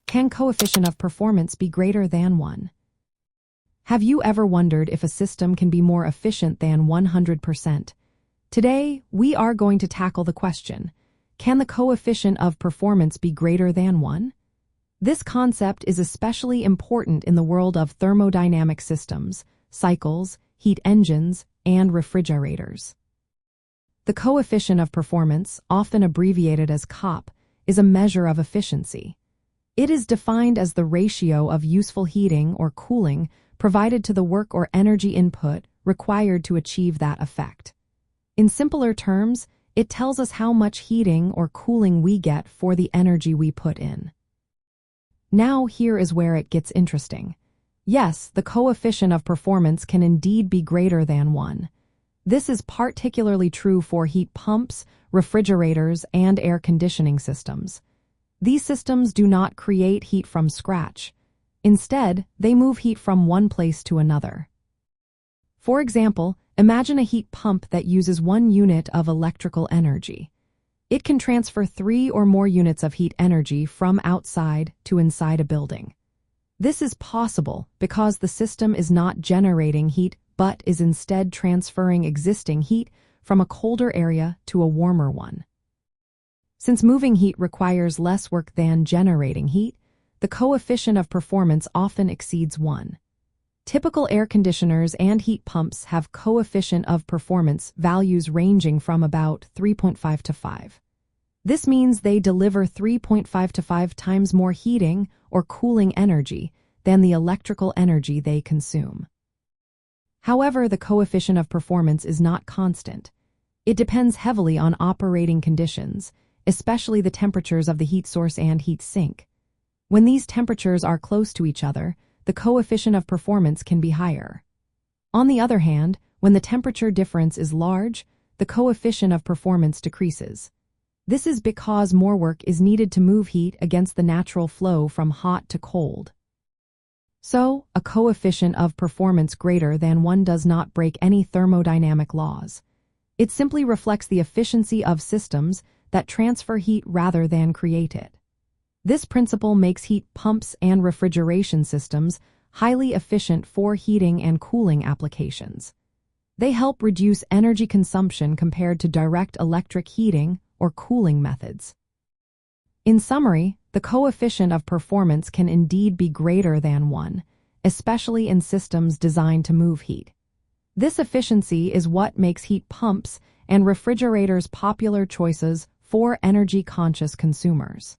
Can coefficient of performance be greater than 1? Have you ever wondered if a system can be more efficient than 100%? Today, we are going to tackle the question, can the coefficient of performance be greater than 1? This concept is especially important in the world of thermodynamic systems, cycles, heat engines, and refrigerators. The coefficient of performance, often abbreviated as COP, is a measure of efficiency. It is defined as the ratio of useful heating or cooling provided to the work or energy input required to achieve that effect. In simpler terms, it tells us how much heating or cooling we get for the energy we put in. Now here is where it gets interesting. Yes, the coefficient of performance can indeed be greater than 1. This is particularly true for heat pumps, refrigerators, and air conditioning systems. These systems do not create heat from scratch. Instead, they move heat from one place to another. For example, imagine a heat pump that uses 1 unit of electrical energy. It can transfer 3 or more units of heat energy from outside to inside a building. This is possible because the system is not generating heat but is instead transferring existing heat from a colder area to a warmer one. Since moving heat requires less work than generating heat, the coefficient of performance often exceeds 1. Typical air conditioners and heat pumps have coefficient of performance values ranging from about 3.5 to 5. This means they deliver 3.5 to 5 times more heating or cooling energy than the electrical energy they consume. However, the coefficient of performance is not constant. It depends heavily on operating conditions, especially the temperatures of the heat source and heat sink. When these temperatures are close to each other, the coefficient of performance can be higher. On the other hand, when the temperature difference is large, the coefficient of performance decreases. This is because more work is needed to move heat against the natural flow from hot to cold. So, a coefficient of performance greater than 1 does not break any thermodynamic laws. It simply reflects the efficiency of systems that transfer heat rather than create it. This principle makes heat pumps and refrigeration systems highly efficient for heating and cooling applications. They help reduce energy consumption compared to direct electric heating or cooling methods. In summary, the coefficient of performance can indeed be greater than 1, especially in systems designed to move heat. This efficiency is what makes heat pumps and refrigerators popular choices for energy-conscious consumers.